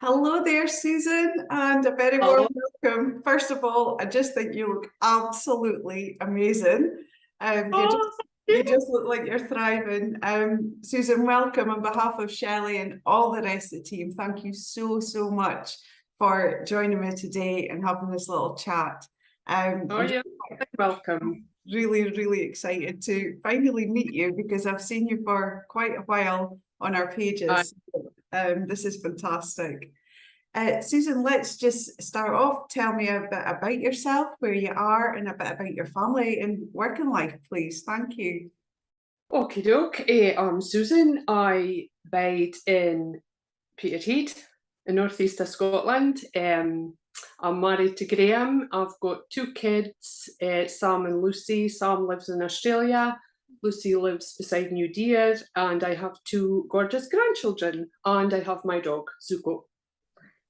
Hello there, Susan, and a very warm Hello. welcome. First of all, I just think you look absolutely amazing. Um, you just Oh, you just look like you're thriving. Susan, welcome on behalf of Shelley and all the rest of the team. Thank you so much for joining me today and having this little chat. I'm yeah, welcome. really excited to finally meet you because I've seen you for quite a while on our Uh, pages. This is fantastic. Susan, let's just start off. Tell me a bit about yourself, where you are, and a bit about your family and working life, please. Thank you. Okie doke. I'm Susan. I bide in Peterhead, in northeast of Scotland. I'm married to Graham. I've got two kids, Sam and Lucy. Sam lives in Australia. Lucy lives beside New Deer, and I have two gorgeous grandchildren, and I have my dog, Zuko.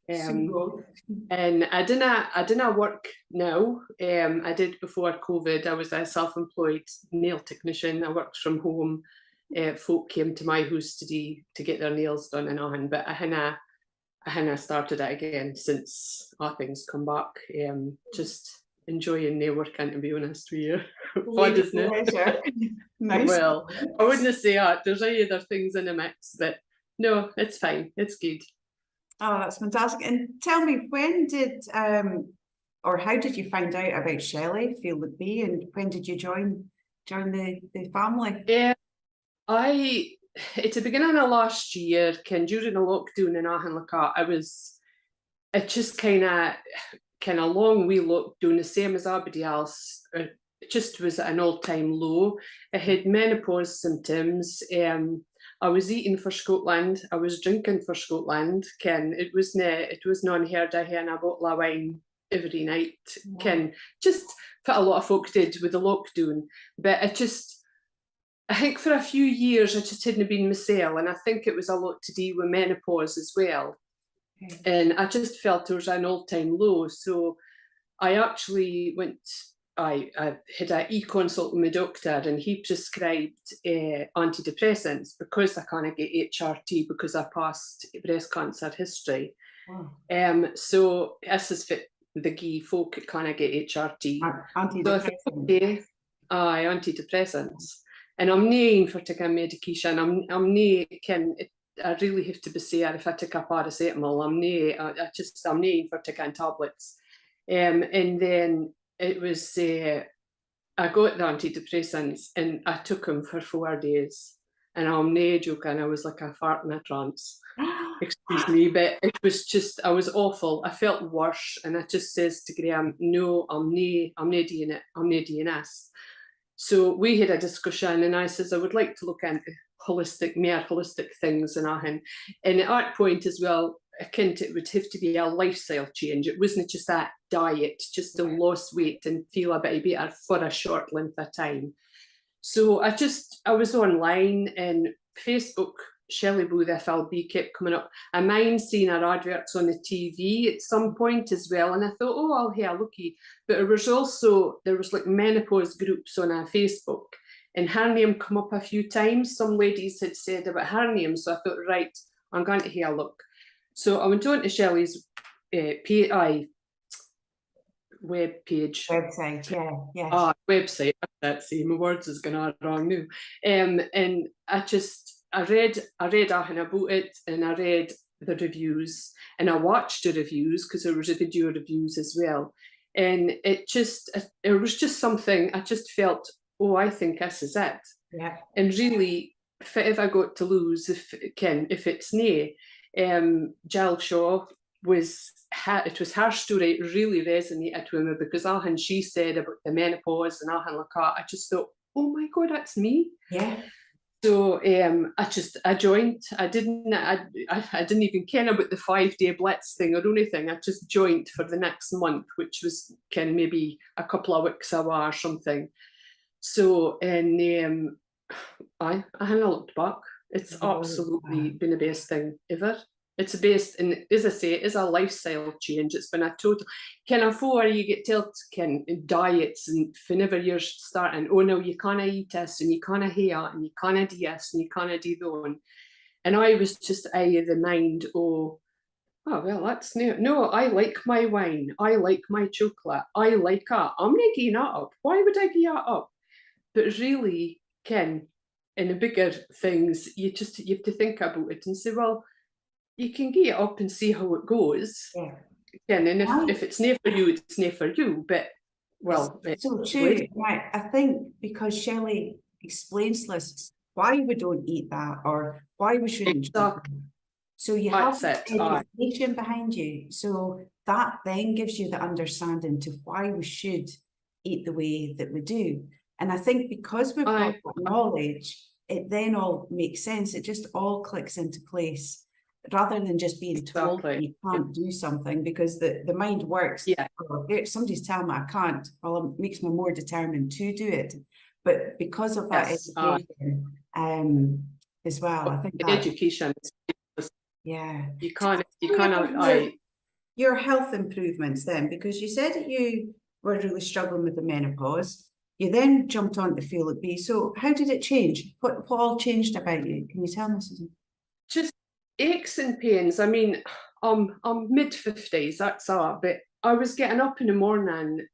And I didn't work now. I did before COVID. I was a self-employed nail technician. I worked from home. Folk came to my house to get their nails done and on, but I hadn't started it again since things come back. Just enjoying nail working, to be honest with you. Fun, isn't it? Nice. Well, I wouldn't say that. There's any other things in the mix, but no, it's fine. It's good. Oh, that's fantastic. And tell me, when did or how did you find out about Shelley Field at B, and when did you join the family? Yeah, at the beginning of last year, during the lockdown in Ahanlaka, it just kind of long wee lockdown, the same as everybody else. It just was at an all-time low. I had menopause symptoms. I was eating for Scotland. I was drinking for Scotland. It was not unheard of having a bottle of wine every night. Wow. Just what a lot of folk did with the lockdown. But I think for a few years I just hadn't been myself, and I think it was a lot to do with menopause as well. Okay. And I just felt there was an all-time low. So I actually I had an e-consult with my doctor, and he prescribed antidepressants because I can't get HRT because I passed breast cancer history. Wow. So this is fit the gay folk can't get HRT. Antidepressants. Antidepressants. And I'm nae for taking medication. I'm nae I really have to be say if I take a paracetamol, I'm nae for taking tablets. And then it was I got the antidepressants and I took them for 4 days, and I'm nae joking, I was like a fart in a trance. Excuse me, but it was just, I was awful. I felt worse, and I just says to Graham, no, I'm nae doing it. I'm nae doing this. So we had a discussion, and I says I would like to look into more holistic things, and at that point as well, it would have to be a lifestyle change. It wasn't just that diet, just to lose weight and feel a bit better for a short length of time. So I was online, and Facebook, Shelley Booth FLB kept coming up. I mind seeing her adverts on the TV at some point as well, and I thought, oh, I'll have a looky. But there was like menopause groups on Facebook, and her name come up a few times. Some ladies had said about her name, so I thought, right, I'm going to have a look. So I went on to Shelley's web page. Website, yeah. Website, that's see, my words is going on wrong now. And I read everything about it, and I read the reviews, and I watched the reviews because there was a video reviews as well. And it was just something, I just felt, oh, I think this is it. Yeah. And really, if I got to lose, if it's nae, Jill Shaw it was her story, it really resonated with me because all she said about the menopause and all like that, I just thought, oh my God, that's me. Yeah. So I joined. I didn't even care about the 5-day blitz thing or anything. I just joined for the next month, which was maybe a couple of weeks away or something. So and I hadn't looked back. It's absolutely been the best thing ever. It's the best, and as I say, it is a lifestyle change. It's been a total before you get told diets, and whenever you're starting, oh no, you can't eat this, and you can't have that, and you can't do this, and you can't do that. And I was just out of the mind, oh, oh, well, that's new. No, I like my wine. I like my chocolate. I like that. I'm not giving that up. Why would I give that up? But really, Ken, in the bigger things, you have to think about it and say, well, you can get it up and see how it goes. Yeah. Ken, and Right. if it's near for you, it's near for you. But well, it's so true. Right. I think because Shelley explains this, why we don't eat that or why we shouldn't. exactly. So you have That's it. education behind you. So that then gives you the understanding to why we should eat the way that we do. And I think because we've got that knowledge, it then all makes sense. It just all clicks into place rather than just being told you can't do something, because the mind works. Yeah. Oh, if somebody's telling me I can't, well, it makes me more determined to do it. But because of that education, as well, I think that education. Yeah. You can't. Your health improvements then, because you said that you were really struggling with the menopause. You then jumped on to Feel It Be. So how did it change? What all changed about you? Can you tell me, Susan? Just aches and pains. I mean, I'm mid-50s, that's all. But I was getting up in the morning,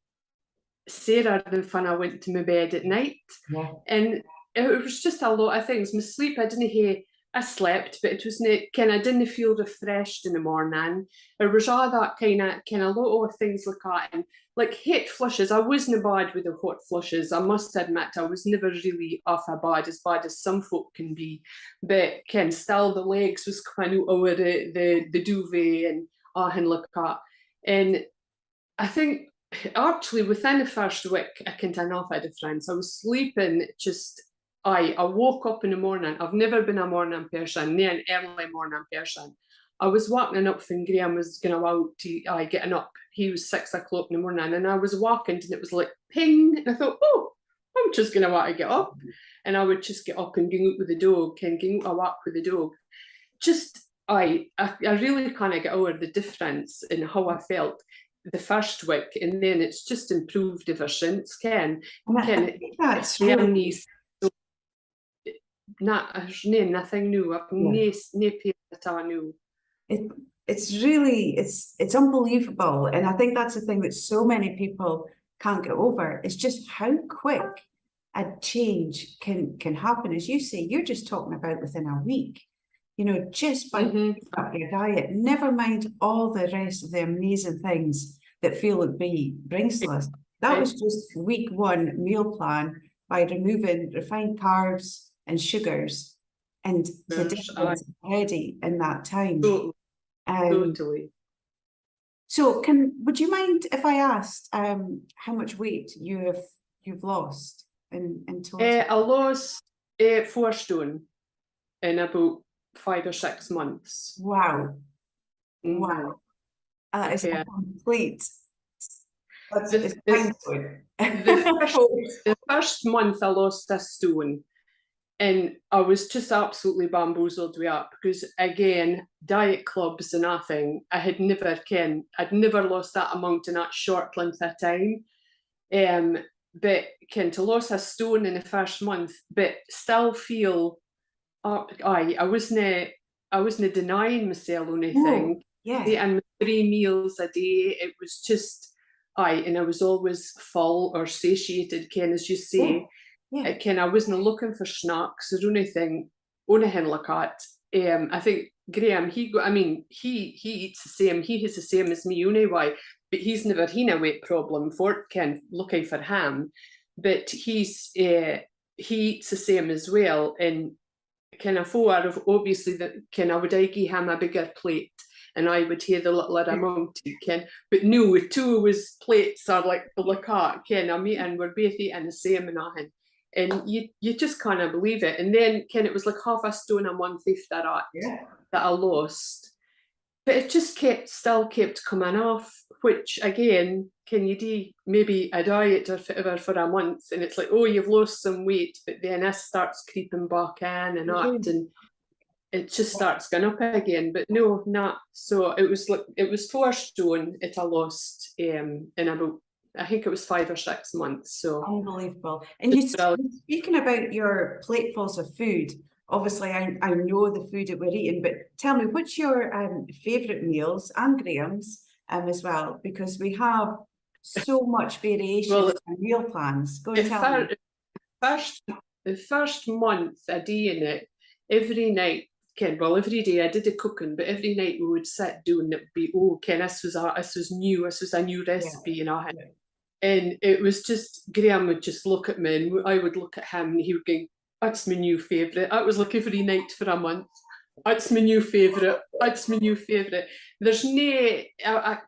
Sarah, than when I went to my bed at night. Yeah. And it was just a lot of things. My sleep, I slept, but it wasn't I didn't feel refreshed in the morning. There was all that kind of lot of things like that. And like hot flushes, I wasn't bad with the hot flushes. I must admit, I was never really off a bad as some folk can be. But still the legs was coming out over the duvet and and like that. And I think actually within the first week, I can't enough a difference. I was sleeping just I woke up in the morning. I've never been a morning person, near an early morning person. I was waking up when Graham was going out to getting up. He was 6 o'clock in the morning, and I was walking, and it was like ping. And I thought, oh, I'm just going to want to get up, and I would just get up and go out with the dog, and go out a walk with the dog. Just I really kind of get over the difference in how I felt the first week, and then it's just improved ever since. That's really nothing new. I've no at all new. It's really it's unbelievable, and I think that's the thing that so many people can't get over. It's just how quick a change can happen. As you say, you're just talking about within a week. You know, just by up your diet. Never mind all the rest of the amazing things that Feel It Be brings to us. That was just week 1 meal plan by removing refined carbs and sugars, and the difference already in that time. Totally. So would you mind if I asked how much weight you've lost in total? I lost 4 stone in about 5 or 6 months. Wow. Wow. That is a complete. The first month I lost a stone, and I was just absolutely bamboozled with that, because again, diet clubs and nothing, I'd never lost that amount in that short length of time. But to lose a stone in the first month, but still feel I wasn't denying myself or anything. And 3 meals a day, it was just and I was always full or satiated, as you say. I wasn't looking for snacks or anything like that. I think Graham, he eats the same. He has the same as me anyway, but he's never had a weight problem for looking for him. But he eats the same as well, and obviously that I would give him a bigger plate, and I would hear the little amount, but no, 2 of his plates are like that, I'm eating, we're both eating the same and nothing. And you just can't believe it. And then it was like half a stone a month after that I lost. But it just still kept coming off, which again, you do maybe a diet or whatever for a month, and it's like, oh, you've lost some weight, but then this starts creeping back in and and it just starts going up again. But no, not so. It was 4 stone I lost in about, I think it was 5 or 6 months. So unbelievable. And you're speaking about your platefuls of food. obviously I know the food that we're eating, but tell me, what's your favourite meals, and Graham's as well, because we have so much variation in meal plans. Go and tell me. The first month I did it, every night, Ken, well, every day I did the cooking, but every night we would sit down, it would be, oh, Ken, this was a new recipe, you know. And it was just, Graham would just look at me and I would look at him and he would go, that's my new favourite. That was like every night for a month. That's my new favourite. That's my new favourite. There's no, I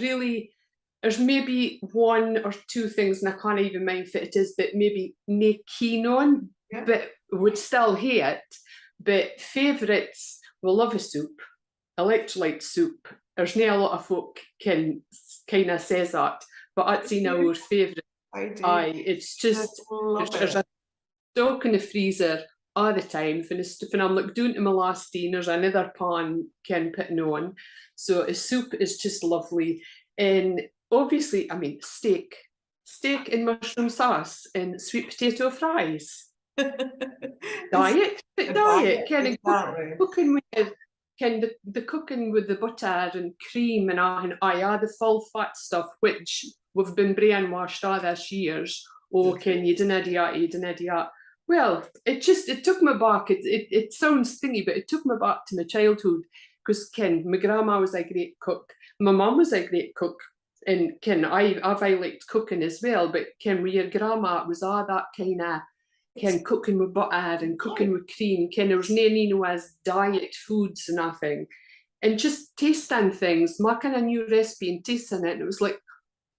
really, there's maybe one or two things, and I can't even mind what it is, that maybe no keen on, but would still hate it. But favourites, we love a soup, electrolyte soup. There's not a lot of folk can kind of says that, but that's in our favourite. It's just, there's a stock in the freezer all the time. When I'm like doing to my last day, there's another pan can putting on. So a soup is just lovely. And obviously, I mean, steak and mushroom sauce and sweet potato fries. Diet. Cooking with the cooking with the butter and cream and the full fat stuff, which we've been brainwashed all these years. Oh, Ken, you didn't do that. Well, it took me back. It sounds thingy, but it took me back to my childhood, because Ken, my grandma was a great cook, my mum was a great cook, and Ken, I liked cooking as well. But Ken, with your grandma, it was all that kind of cooking with butter and cooking with cream. Ken, there was no as diet foods and nothing, and just tasting things, making a new recipe and tasting it, and it was like,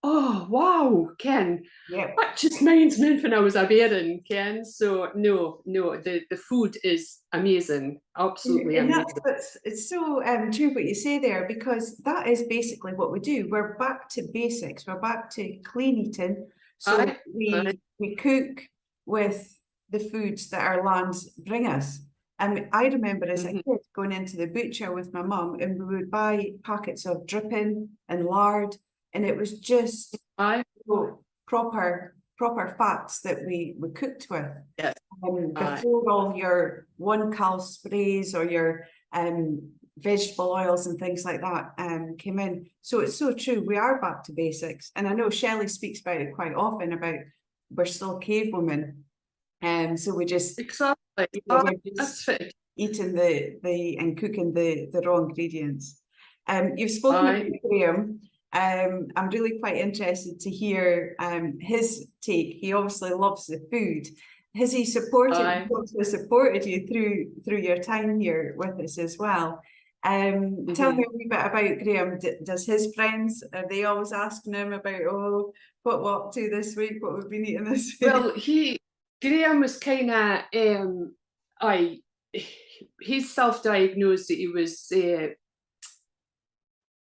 oh wow, Ken, that just reminds me when I was a bairn, Ken. So no, the food is amazing, absolutely amazing. It's so true what you say there, because that is basically what we do. We're back to basics. We're back to clean eating. So we cook with the foods that our lands bring us. And I remember as a kid going into the butcher with my mum, and we would buy packets of dripping and lard, and it was just proper fats that we cooked with. Yes. Before all your 1-cal sprays or your vegetable oils and things like that came in. So it's so true. We are back to basics. And I know Shelley speaks about it quite often, about we're still cave women. So we just eating and cooking the raw ingredients. You've spoken about Graham. I'm really quite interested to hear his take. He obviously loves the food. Has he supported you through your time here with us as well? Tell me a wee bit about Graham. Does his friends, are they always asking him about, oh, what we're up to this week, what we've been eating this week? Well, Graham was kind of, he's self-diagnosed that he was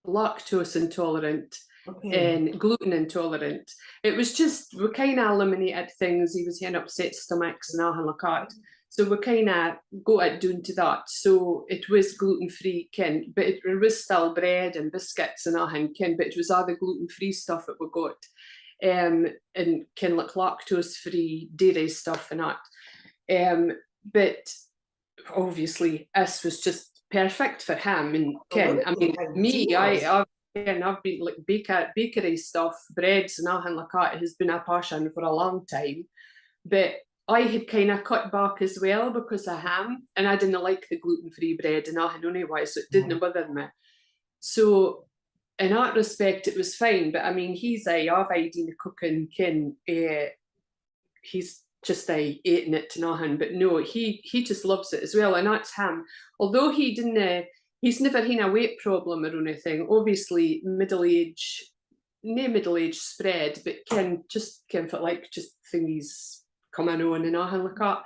lactose intolerant and gluten intolerant. It was just, we kind of eliminated things. He was having upset stomachs and all like that. So we kind of got it down to that. So it was gluten-free, Ken, but it was still bread and biscuits and all, Ken, but it was all the gluten-free stuff that we got. And Ken, like lactose-free dairy stuff and that. But obviously this was just perfect for him. And Ken, I mean, me, I've been like bakery stuff, breads and all like that has been a passion for a long time. But I had kind of cut back as well because of him, and I didn't like the gluten-free bread and all, I don't know why, so it didn't bother me. So in that respect, it was fine. But I mean, he's eating the cooking, Ken, he's just eating it to nothing. But no, he just loves it as well, and that's him. Although he's never had a weight problem or anything. Obviously, middle-age spread, but Ken for like just things coming on and all like that.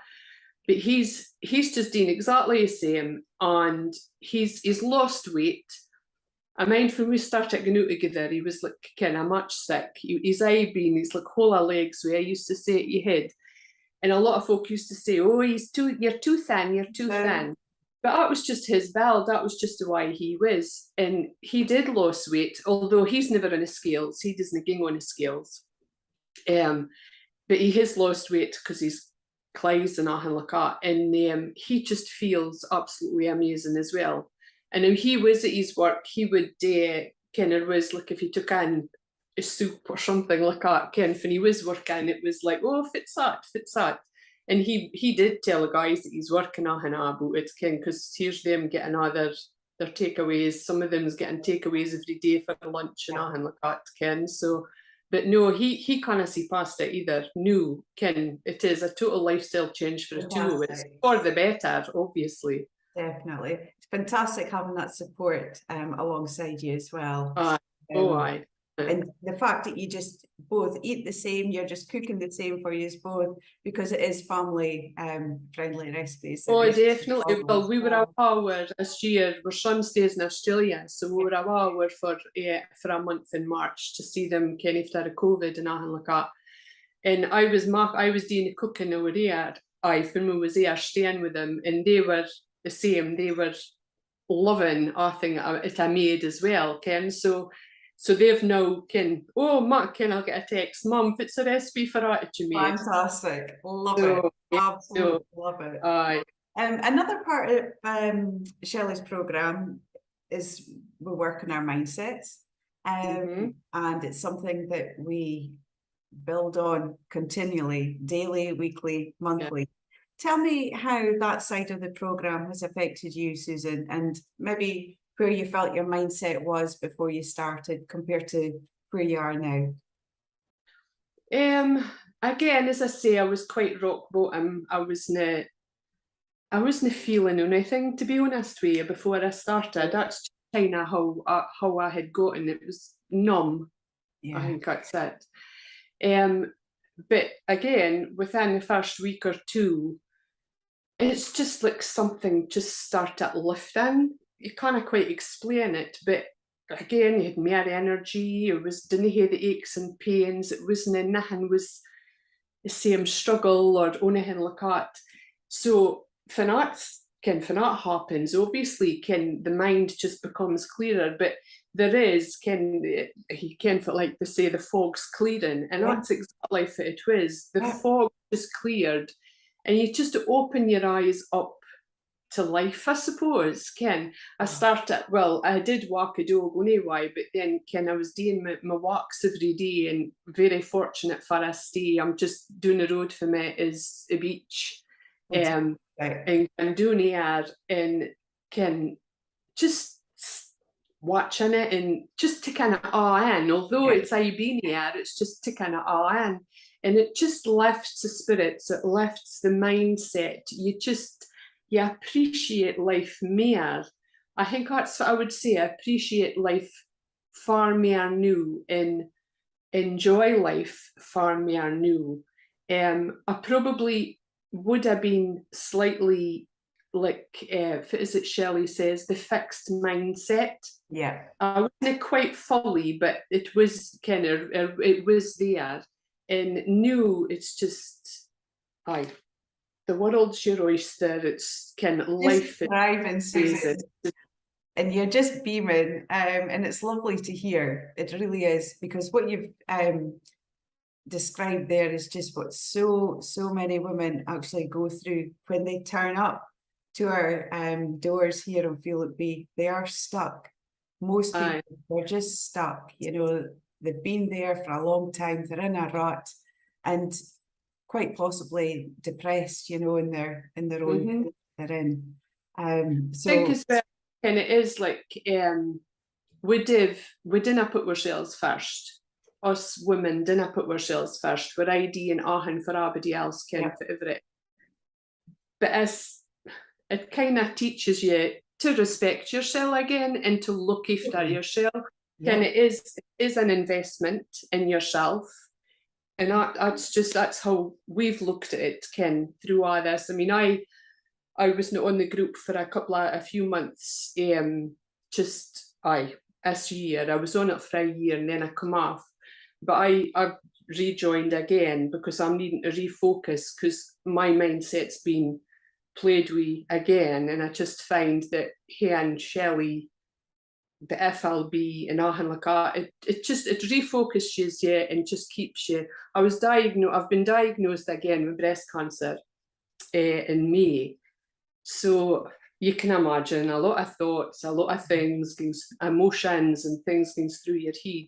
But he's just doing exactly the same, and he's lost weight. I mind when we started going out together, he was like kind of much sick. His eye being, he's like whole of legs, where I used to say at your head. And a lot of folk used to say, oh, you're too thin. But that was just his build. That was just the way he was. And he did lose weight, although he's never on the scales. He doesn't go on the scales. But he has lost weight because he's Clyde's and all like that, and he just feels absolutely amazing as well. And when he was at his work, he would kind of was like if he took in a soup or something like that, Ken, when he was working, it was like, oh, fits that. And he did tell the guys that he's working on about it, Ken, because here's them getting all their takeaways. Some of them's getting takeaways every day for lunch and all like that, Ken. So, but no, he can't see past it either. No, Ken, it is a total lifestyle change for the two. It's for the better, obviously. Definitely. It's fantastic having that support alongside you as well. Aye. And the fact that you just both eat the same, you're just cooking the same for you both, because it is family friendly recipes. Oh, definitely. Well, we were away this year. Our son stays in Australia, so we were away for a month in March to see them kind of after COVID and all like that. And I was doing the cooking over there. When we was there staying with them, and they were the same. They were loving everything I made as well, Ken. So they've now Mark, I'll get a text, Mum, it's a recipe for that you made. Fantastic. Love it. Absolutely love it. Aye. Another part of Shelley's programme is we work on our mindsets. And it's something that we build on continually, daily, weekly, monthly. Tell me how that side of the programme has affected you, Susan, and maybe where you felt your mindset was before you started compared to where you are now. Again, as I say, I was quite rock bottom. I wasn't feeling anything, to be honest with you, before I started. That's kind of how I had gotten. It was numb. Yeah. I think that's it. But again, within the first week or two, it's just like something just started lifting. You can't quite explain it, but again, you had more energy. It didn't have the aches and pains. It wasn't nothing was the same struggle or anything like that. So when that happens, obviously the mind just becomes clearer, but there is he can feel like they say the fog's clearing, and that's exactly what it was. The fog just cleared, and you just open your eyes up to life, I suppose, Ken. I did walk a dog anyway, but then, Ken, I was doing my walks every day, and very fortunate for us stay. I'm just doing the road for me is a beach. And doing here, and Ken, just watching it and just to kind of awe in, although it's I been here, it's just to kind of awe in, and it just lifts the spirits, it lifts the mindset. You appreciate life more. I think that's what I would say. I appreciate life far more new and enjoy life far more new. I probably would have been slightly like, is it Shelley says, the fixed mindset. Yeah. I wasn't quite fully, but it was it was there. And new, it's just, the world's your oyster. It's kind of life. Thriving, Susan. And you're just beaming, and it's lovely to hear. It really is, because what you've described there is just what so many women actually go through when they turn up to our doors here on Feel It Be. They are stuck. Most people are just stuck. They've been there for a long time. They're in a rut, and quite possibly depressed, in their own they're in. So I think as well, and it is like we didn't put ourselves first. Us women didn't put ourselves first. We're ID and ahin for everybody else, for everything. But as it kind of teaches you to respect yourself again and to look after yourself. And it is an investment in yourself. And that's how we've looked at it, Ken, through all this. I mean, I was not on the group for a few months, this year. I was on it for a year and then I come off. But I've rejoined again because I'm needing to refocus, because my mindset's been played with again, and I just find that he and Shelley, the FLB and all like that, it refocuses you and just keeps you. I've been diagnosed again with breast cancer, in May. So you can imagine a lot of thoughts, a lot of things, emotions and things going through your head.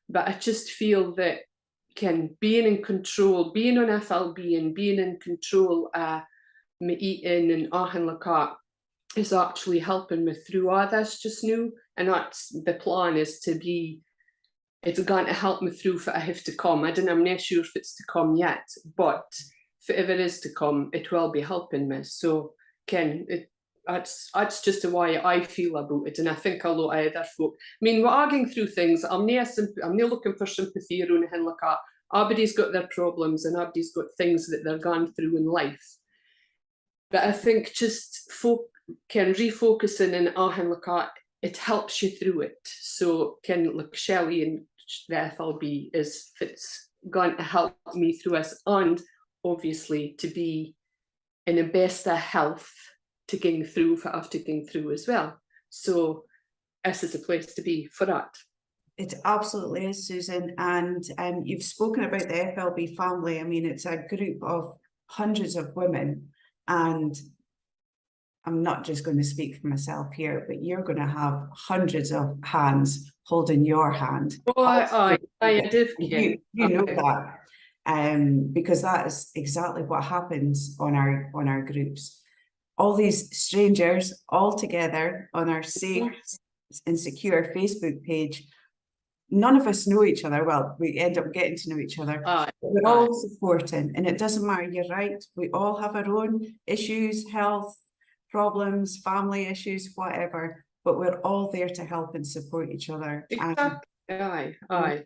But I just feel that being in control, being on FLB and being in control of my eating and ahang lakat is actually helping me through all this just now. And that's the plan, is to be, it's going to help me through if I have to come. I'm not sure if it's to come yet, but if it ever is to come, it will be helping me. So that's just the way I feel about it, and I think a lot of other folk. I mean, we're arguing through things. I'm not looking for sympathy or anything like that. Everybody's got their problems and everybody's got things that they're going through in life. But I think just refocusing in ahang lakat, it helps you through it. So like Shelley and the FLB is, if it's going to help me through this, and obviously to be in the best of health to getting through for after getting through as well. So this is a place to be for that. It absolutely is, Susan. And you've spoken about the FLB family. I mean, it's a group of hundreds of women, and I'm not just going to speak for myself here, but you're going to have hundreds of hands holding your hand. Oh, I do. You know that, because that is exactly what happens on our groups. All these strangers all together on our safe and secure Facebook page. None of us know each other. Well, we end up getting to know each other. We're all supporting, and it doesn't matter. You're right. We all have our own issues, health problems, family issues, whatever. But we're all there to help and support each other. Exactly.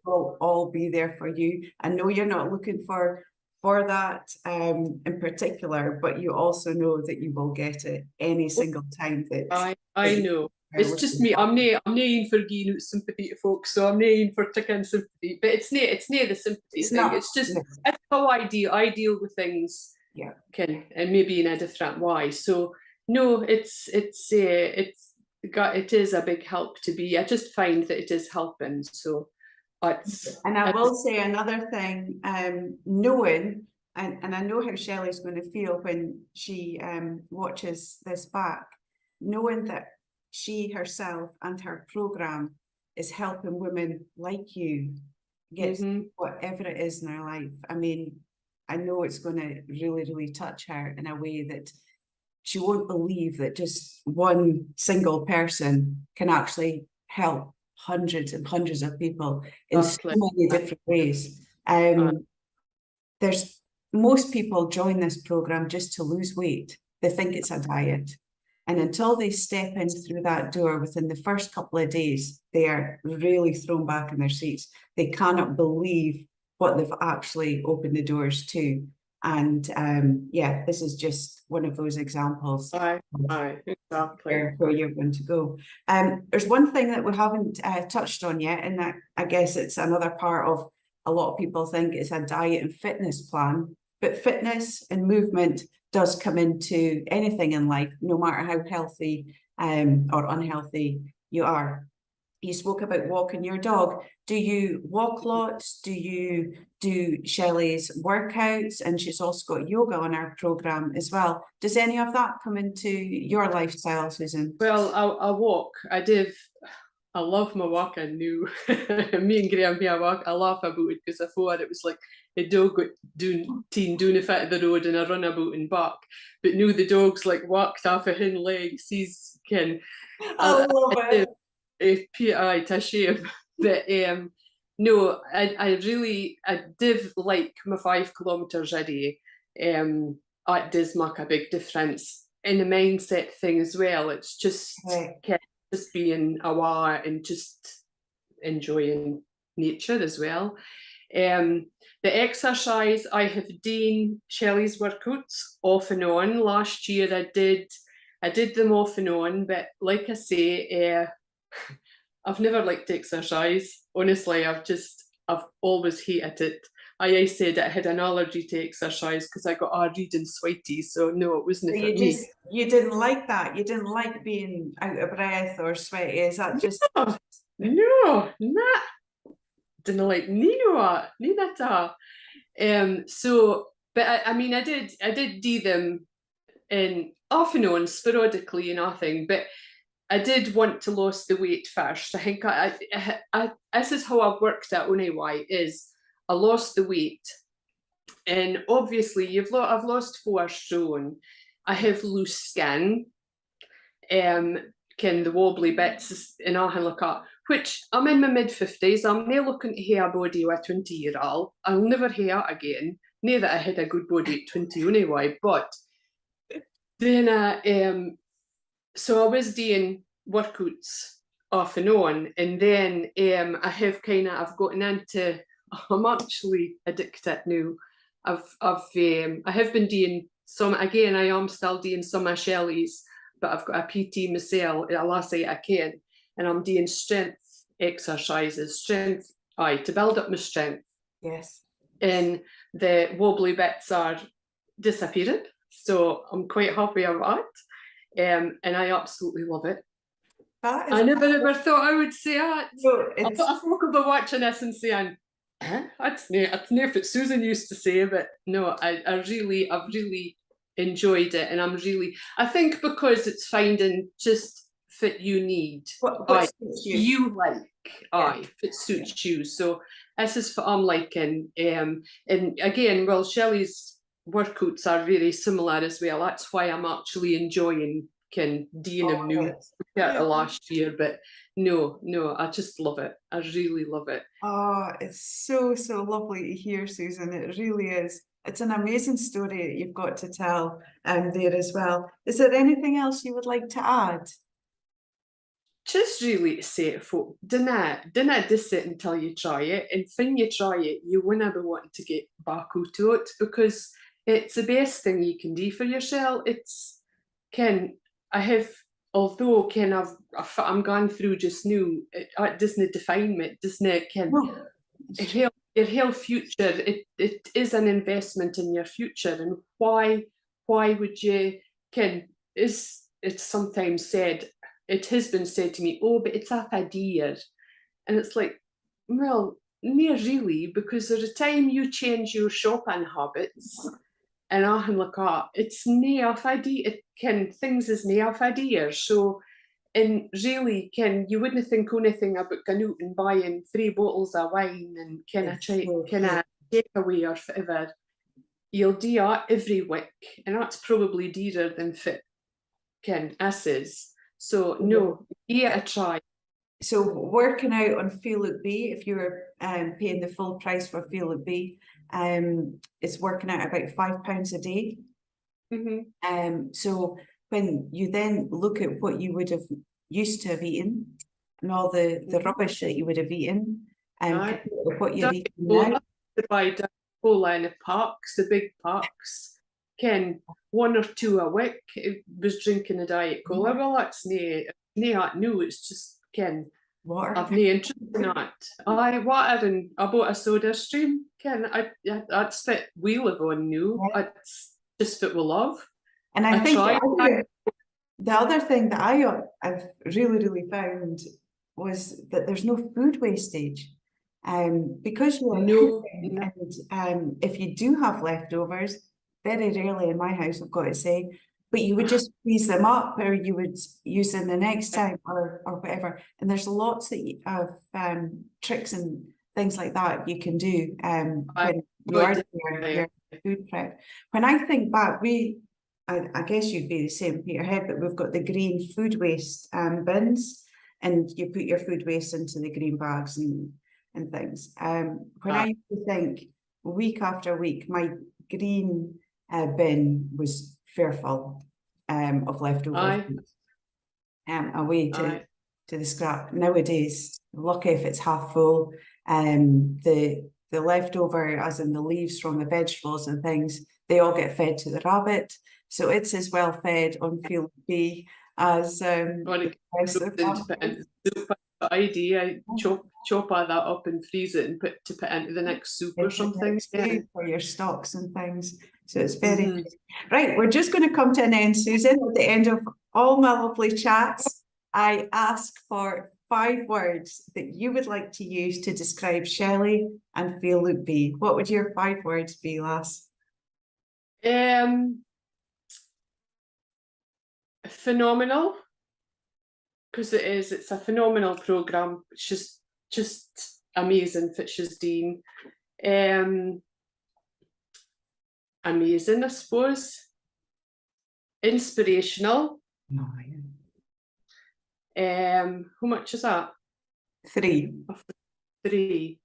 We'll all be there for you. I know you're not looking for that in particular, but you also know that you will get it any single time that I know. It's just me. I'm not in for giving out sympathy to folks, so I'm not in for taking sympathy. But it's not the sympathy thing. It's just it's how I deal with things. Yeah. And maybe in a different way. So no, it is a big help to be. I just find that it is helping. So and I will say another thing, knowing, and I know how Shelley's going to feel when she watches this back, knowing that she herself and her program is helping women like you get whatever it is in their life. I mean, I know it's going to really, really touch her in a way that she won't believe that just one single person can actually help hundreds and hundreds of people in so many different ways. There's most people join this program just to lose weight. They think it's a diet. And until they step in through that door within the first couple of days, they are really thrown back in their seats. They cannot believe what they've actually opened the doors to. And this is just one of those examples. Exactly. Where you're going to go. There's one thing that we haven't touched on yet, and that I guess it's another part of a lot of people think it's a diet and fitness plan, but fitness and movement does come into anything in life, no matter how healthy or unhealthy you are. You spoke about walking your dog. Do you walk lots? Do you do Shelley's workouts? And she's also got yoga on our program as well. Does any of that come into your lifestyle, Susan? Well, I walk. I love my walking now. Me and Graham here walk. I laugh about it because I thought it was like a dog doing a fit of the road and I run about and back. But no, the dog's like walked off of hind legs. He's I love it. It's a shame. But no, I do like my 5 kilometres a day. It does make a big difference in the mindset thing as well. It's just just being aware and just enjoying nature as well. The exercise, I have done Shelley's workouts off and on. Last year I did them off and on, but like I say, I've never liked exercise. Honestly, I've always hated it. I said I had an allergy to exercise because I got a reading sweaty, so no, it wasn't for me. You didn't like that? You didn't like being out of breath or sweaty? Is that just... No, didn't like neither at all. So, but I mean, I did do them and off and on, sporadically, nothing. But I did want to lose the weight first. I think this is how I've worked it anyway, is I lost the weight. And obviously I've lost 4 stone. I have loose skin. Ken the wobbly bits and all look at, which I'm in my mid-50s. I'm now looking to have a body with a 20-year-old. I'll never have it again. Near that I had a good body at 20 anyway, but then so I was doing workouts off and on, and then I have I've gotten into, I'm actually addicted now. I have been doing some, again, I am still doing some of Shelley's, but I've got a PT myself, a lassie I can, and I'm doing strength exercises, to build up my strength. Yes. And the wobbly bits are disappearing, so I'm quite happy about it. And I absolutely love it. I never ever thought I would say that. So I thought I'd be watching this and saying, that's new what Susan used to say, but no, I've really enjoyed it, and I think because it's finding just fit you need, what you like, if it suits you. So this is what I'm liking. And again, well, Shelley's workouts are very similar as well. That's why I'm actually enjoying doing them new last year. But no, I just love it. I really love it. Oh, it's so lovely to hear, Susan. It really is. It's an amazing story that you've got to tell there as well. Is there anything else you would like to add? Just really to say to folk, dinna diss it until you try it. And when you try it, you won't be wanting to get back out it, because it's the best thing you can do for yourself. It's I have, although I'm going through just now, it doesn't define me, it doesn't your whole future, it is an investment in your future. And why would you it's sometimes said, it has been said to me, oh, but it's half a dear. And it's like, well, near really, because at the time you change your shopping habits, and I can look at it's near half a dear, things is near half a dear. So, and really, you wouldn't think anything about going out and buying 3 bottles of wine and takeaway or whatever. You'll do that every week, and that's probably dearer than fit is. So no, a try. So working out on Feel Look Be, if you're paying the full price for Feel Look Be, it's working out about £5 a day. So when you then look at what you would have used to have eaten and all the rubbish that you would have eaten, and what you're eating now. To buy cola in the parks, the big parks, 1 or 2 a week. It was drinking a diet cola. Well, that's no, it's just water. I've no interest in that. Water, and I bought a soda stream. That's fit we live on now. It's just what we love. And I think the other thing that I've really found was that there's no food wastage. Because you're and if you do have leftovers, very rarely in my house, I've got to say, but you would just freeze them up, or you would use them the next time, or whatever. And there's lots of tricks and things like that you can do when you are doing your food prep. When I think back, I guess you'd be the same in your head, but we've got the green food waste bins, and you put your food waste into the green bags and things. When I used to think week after week, my green bin was fearful of leftover food away to the scrap. Nowadays, lucky if it's half full. The leftover, as in the leaves from the vegetables and things, they all get fed to the rabbit. So it's as well fed on Feel B as idea. Chop all that up and freeze it and put into the next soup or something for your stocks and things. So it's very right. We're just going to come to an end, Susan. At the end of all my lovely chats, I ask for 5 words that you would like to use to describe Shelley and Feel Look Be. What would your 5 words be, lass? phenomenal, because it's a phenomenal programme. She's just amazing what she's doing. Amazing, I suppose. Inspirational. Oh, yeah. How much is that? 3. 3.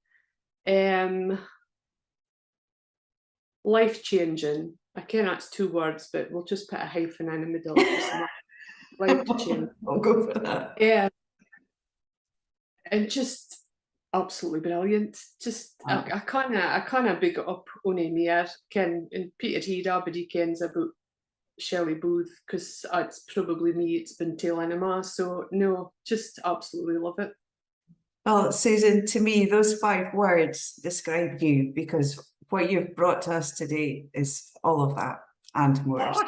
Life-changing. I ken that's 2 words, but we'll just put a hyphen in the middle. Life-changing. I'll go for that. Yeah. And just absolutely brilliant. Just I kinda big it up ony mair. Ken and Peter Heed abody kens about Shelley Booth, because it's probably me it's been telling him, so no, just absolutely love it. Well, Susan, to me, those 5 words describe you, because what you've brought to us today is all of that and more. So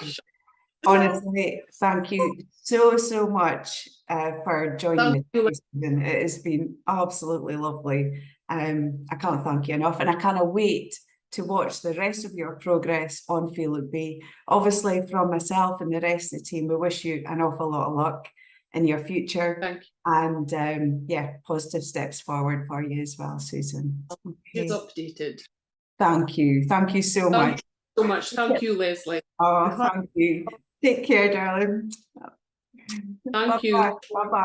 honestly, thank you so much for joining me today, Susan. It has been absolutely lovely. I can't thank you enough, and I cannot wait to watch the rest of your progress on Feel It Be. Obviously, from myself and the rest of the team, we wish you an awful lot of luck in your future. Thank you. And yeah, positive steps forward for you as well, Susan. It's updated. Thank you. Thank you so much. So much. Thank you, Leslie. Oh, thank you. Take care, darling. Thank you. Bye-bye.